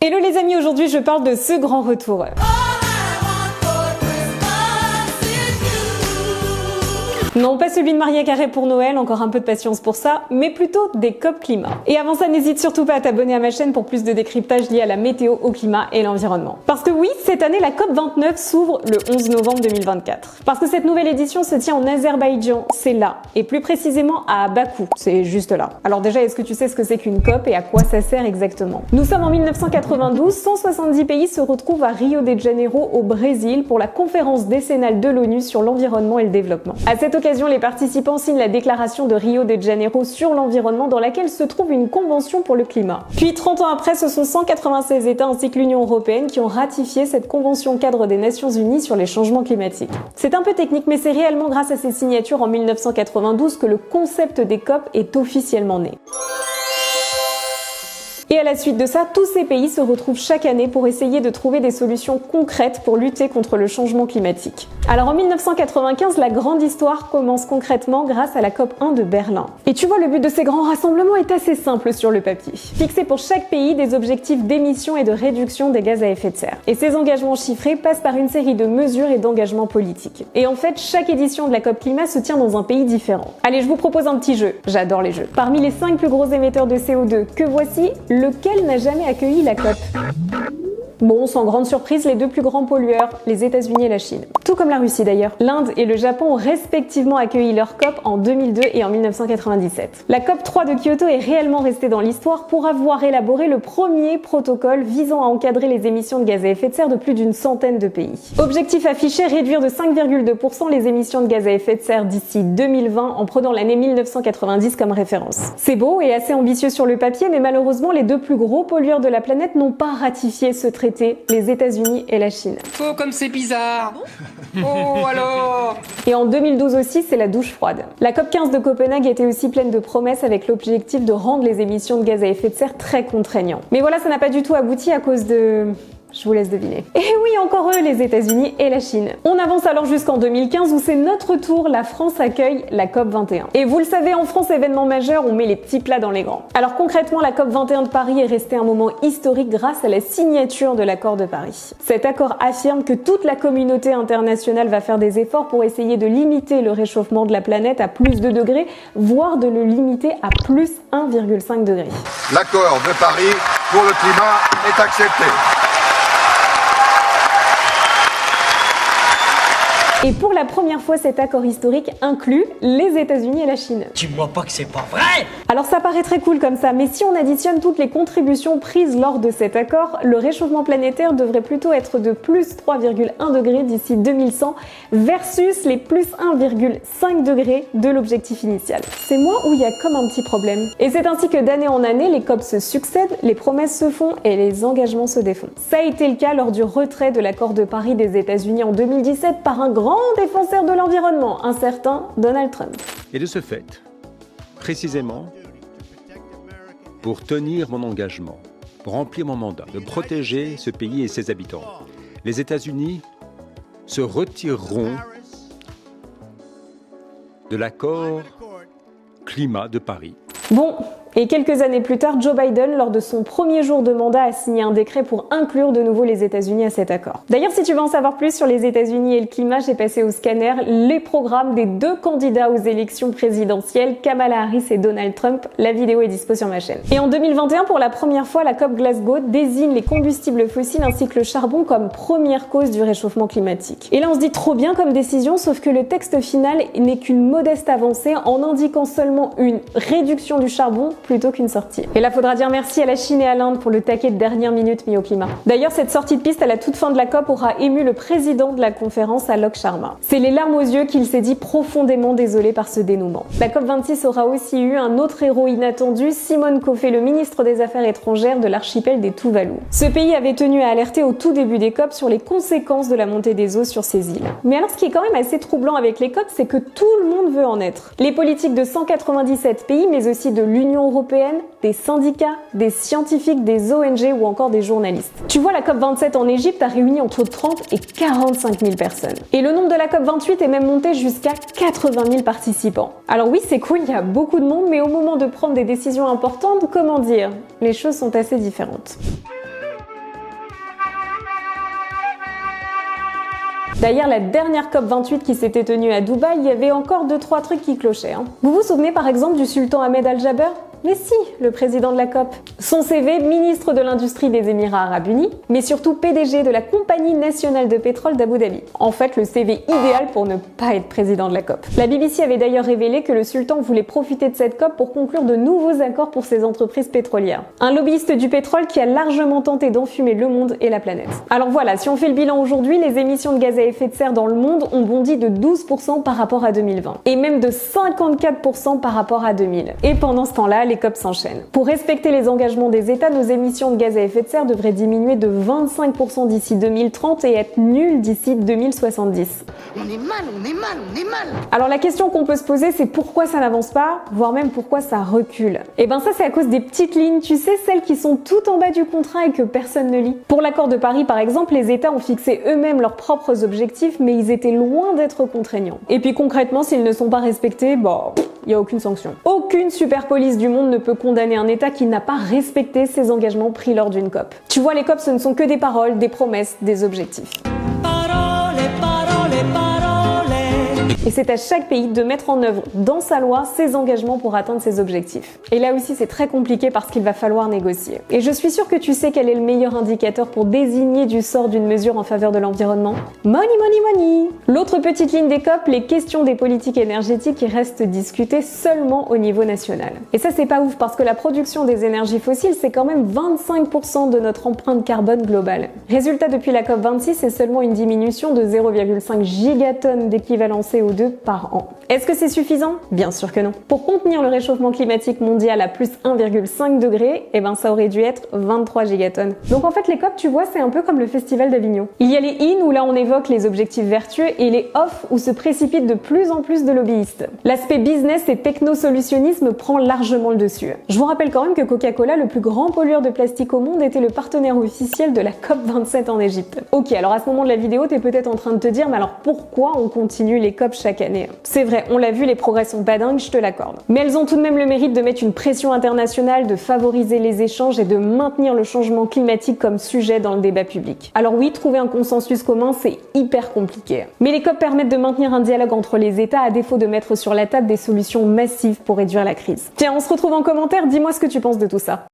Hello les amis, aujourd'hui je parle de ce grand retour. Non, pas celui de Maria Carey pour Noël, encore un peu de patience pour ça, mais plutôt des COP climat. Et avant ça, n'hésite surtout pas à t'abonner à ma chaîne pour plus de décryptage lié à la météo, au climat et l'environnement. Parce que oui, cette année, la COP 29 s'ouvre le 11 novembre 2024. Parce que cette nouvelle édition se tient en Azerbaïdjan, c'est là, et plus précisément à Bakou, c'est juste là. Alors déjà, est-ce que tu sais ce que c'est qu'une COP et à quoi ça sert exactement? Nous sommes en 1992, 170 pays se retrouvent à Rio de Janeiro, au Brésil, pour la conférence décennale de l'ONU sur l'environnement et le développement. À cette occasion, les participants signent la déclaration de Rio de Janeiro sur l'environnement dans laquelle se trouve une convention pour le climat. Puis 30 ans après, ce sont 196 États ainsi que l'Union européenne qui ont ratifié cette convention cadre des Nations Unies sur les changements climatiques. C'est un peu technique, mais c'est réellement grâce à ces signatures en 1992 que le concept des COP est officiellement né. Et à la suite de ça, tous ces pays se retrouvent chaque année pour essayer de trouver des solutions concrètes pour lutter contre le changement climatique. Alors en 1995, la grande histoire commence concrètement grâce à la COP 1 de Berlin. Et tu vois, le but de ces grands rassemblements est assez simple sur le papier. Fixer pour chaque pays des objectifs d'émission et de réduction des gaz à effet de serre. Et ces engagements chiffrés passent par une série de mesures et d'engagements politiques. Et en fait, chaque édition de la COP Climat se tient dans un pays différent. Allez, je vous propose un petit jeu. J'adore les jeux. Parmi les 5 plus gros émetteurs de CO2 que voici, lequel n'a jamais accueilli la COP? Bon, sans grande surprise, les deux plus grands pollueurs, les États-Unis et la Chine. Tout comme la Russie d'ailleurs. L'Inde et le Japon ont respectivement accueilli leur COP en 2002 et en 1997. La COP 3 de Kyoto est réellement restée dans l'histoire pour avoir élaboré le premier protocole visant à encadrer les émissions de gaz à effet de serre de plus d'une centaine de pays. Objectif affiché, réduire de 5,2% les émissions de gaz à effet de serre d'ici 2020 en prenant l'année 1990 comme référence. C'est beau et assez ambitieux sur le papier, mais malheureusement les deux plus gros pollueurs de la planète n'ont pas ratifié ce traité, les États-Unis et la Chine. Oh, comme c'est bizarre. Oh, alors. Et en 2012 aussi, c'est la douche froide. La COP 15 de Copenhague était aussi pleine de promesses avec l'objectif de rendre les émissions de gaz à effet de serre très contraignants. Mais voilà, ça n'a pas du tout abouti à cause de... Je vous laisse deviner. Et oui, encore eux, les États-Unis et la Chine. On avance alors jusqu'en 2015 où c'est notre tour, la France accueille la COP 21. Et vous le savez, en France, événement majeur, on met les petits plats dans les grands. Alors concrètement, la COP 21 de Paris est restée un moment historique grâce à la signature de l'accord de Paris. Cet accord affirme que toute la communauté internationale va faire des efforts pour essayer de limiter le réchauffement de la planète à plus de degrés, voire de le limiter à plus 1,5 degré. L'accord de Paris pour le climat est accepté. Et pour la première fois, cet accord historique inclut les États-Unis et la Chine. Dis-moi pas que c'est pas vrai. Alors ça paraît très cool comme ça, mais si on additionne toutes les contributions prises lors de cet accord, le réchauffement planétaire devrait plutôt être de plus 3,1 degrés d'ici 2100 versus les plus 1,5 degrés de l'objectif initial. C'est moi où il y a comme un petit problème. Et c'est ainsi que d'année en année, les COP se succèdent, les promesses se font et les engagements se défont. Ça a été le cas lors du retrait de l'accord de Paris des États-Unis en 2017 par un grand défenseur de l'environnement, un certain Donald Trump. Et de ce fait, précisément, pour tenir mon engagement, pour remplir mon mandat, de protéger ce pays et ses habitants, les États-Unis se retireront de l'accord climat de Paris. Bon, et quelques années plus tard, Joe Biden, lors de son premier jour de mandat, a signé un décret pour inclure de nouveau les États-Unis à cet accord. D'ailleurs, si tu veux en savoir plus sur les États-Unis et le climat, j'ai passé au scanner les programmes des deux candidats aux élections présidentielles, Kamala Harris et Donald Trump. La vidéo est dispo sur ma chaîne. Et en 2021, pour la première fois, la COP Glasgow désigne les combustibles fossiles ainsi que le charbon comme première cause du réchauffement climatique. Et là, on se dit trop bien comme décision, sauf que le texte final n'est qu'une modeste avancée en indiquant seulement une réduction du charbon plutôt qu'une sortie. Et là, faudra dire merci à la Chine et à l'Inde pour le taquet de dernière minute mis au climat. D'ailleurs, cette sortie de piste à la toute fin de la COP aura ému le président de la conférence, Alok Sharma. C'est les larmes aux yeux qu'il s'est dit profondément désolé par ce dénouement. La COP 26 aura aussi eu un autre héros inattendu, Simon Kofe, le ministre des Affaires étrangères de l'archipel des Tuvalu. Ce pays avait tenu à alerter au tout début des COP sur les conséquences de la montée des eaux sur ces îles. Mais alors, ce qui est quand même assez troublant avec les COP, c'est que tout le monde veut en être. Les politiques de 197 pays, mais aussi de l'Union européenne, des syndicats, des scientifiques, des ONG ou encore des journalistes. Tu vois, la COP27 en Égypte a réuni entre 30 et 45 000 personnes. Et le nombre de la COP28 est même monté jusqu'à 80 000 participants. Alors oui, c'est cool, il y a beaucoup de monde, mais au moment de prendre des décisions importantes, comment dire, les choses sont assez différentes. D'ailleurs, la dernière COP28 qui s'était tenue à Dubaï, il y avait encore 2-3 trucs qui clochaient. Vous vous souvenez par exemple du sultan Ahmed Al-Jaber ? Mais si, le président de la COP. Son CV, ministre de l'Industrie des Émirats Arabes Unis, mais surtout PDG de la Compagnie nationale de pétrole d'Abu Dhabi. En fait, le CV idéal pour ne pas être président de la COP. La BBC avait d'ailleurs révélé que le sultan voulait profiter de cette COP pour conclure de nouveaux accords pour ses entreprises pétrolières. Un lobbyiste du pétrole qui a largement tenté d'enfumer le monde et la planète. Alors voilà, si on fait le bilan aujourd'hui, les émissions de gaz à effet de serre dans le monde ont bondi de 12% par rapport à 2020. Et même de 54% par rapport à 2000. Et pendant ce temps-là, les COP s'enchaînent. Pour respecter les engagements des États, nos émissions de gaz à effet de serre devraient diminuer de 25% d'ici 2030 et être nulles d'ici 2070. On est mal. Alors la question qu'on peut se poser, c'est pourquoi ça n'avance pas, voire même pourquoi ça recule. Et ben ça, c'est à cause des petites lignes, tu sais, celles qui sont tout en bas du contrat et que personne ne lit. Pour l'accord de Paris, par exemple, les États ont fixé eux-mêmes leurs propres objectifs, mais ils étaient loin d'être contraignants. Et puis concrètement, s'ils ne sont pas respectés, il n'y a aucune sanction. Aucune super police du monde ne peut condamner un État qui n'a pas respecté ses engagements pris lors d'une COP. Tu vois, les COP, ce ne sont que des paroles, des promesses, des objectifs. Et c'est à chaque pays de mettre en œuvre dans sa loi ses engagements pour atteindre ses objectifs. Et là aussi, c'est très compliqué parce qu'il va falloir négocier. Et je suis sûre que tu sais quel est le meilleur indicateur pour désigner du sort d'une mesure en faveur de l'environnement. Money, money, money! L'autre petite ligne des COP, les questions des politiques énergétiques qui restent discutées seulement au niveau national. Et ça, c'est pas ouf parce que la production des énergies fossiles, c'est quand même 25% de notre empreinte carbone globale. Résultat, depuis la COP26, c'est seulement une diminution de 0,5 gigatonnes d'équivalent CO2 par an. Est-ce que c'est suffisant? Bien sûr que non. Pour contenir le réchauffement climatique mondial à plus 1,5 degré, ça aurait dû être 23 gigatonnes. Donc en fait, les COP, tu vois, c'est un peu comme le festival d'Avignon. Il y a les in où là on évoque les objectifs vertueux et les off où se précipitent de plus en plus de lobbyistes. L'aspect business et technosolutionnisme prend largement le dessus. Je vous rappelle quand même que Coca-Cola, le plus grand pollueur de plastique au monde, était le partenaire officiel de la COP27 en Égypte. Ok, alors à ce moment de la vidéo, t'es peut-être en train de te dire, mais alors pourquoi on continue les COP chaque année? C'est vrai, on l'a vu, les progrès sont pas dingues, je te l'accorde. Mais elles ont tout de même le mérite de mettre une pression internationale, de favoriser les échanges et de maintenir le changement climatique comme sujet dans le débat public. Alors oui, trouver un consensus commun, c'est hyper compliqué. Mais les COP permettent de maintenir un dialogue entre les États à défaut de mettre sur la table des solutions massives pour réduire la crise. Tiens, on se retrouve en commentaire, dis-moi ce que tu penses de tout ça.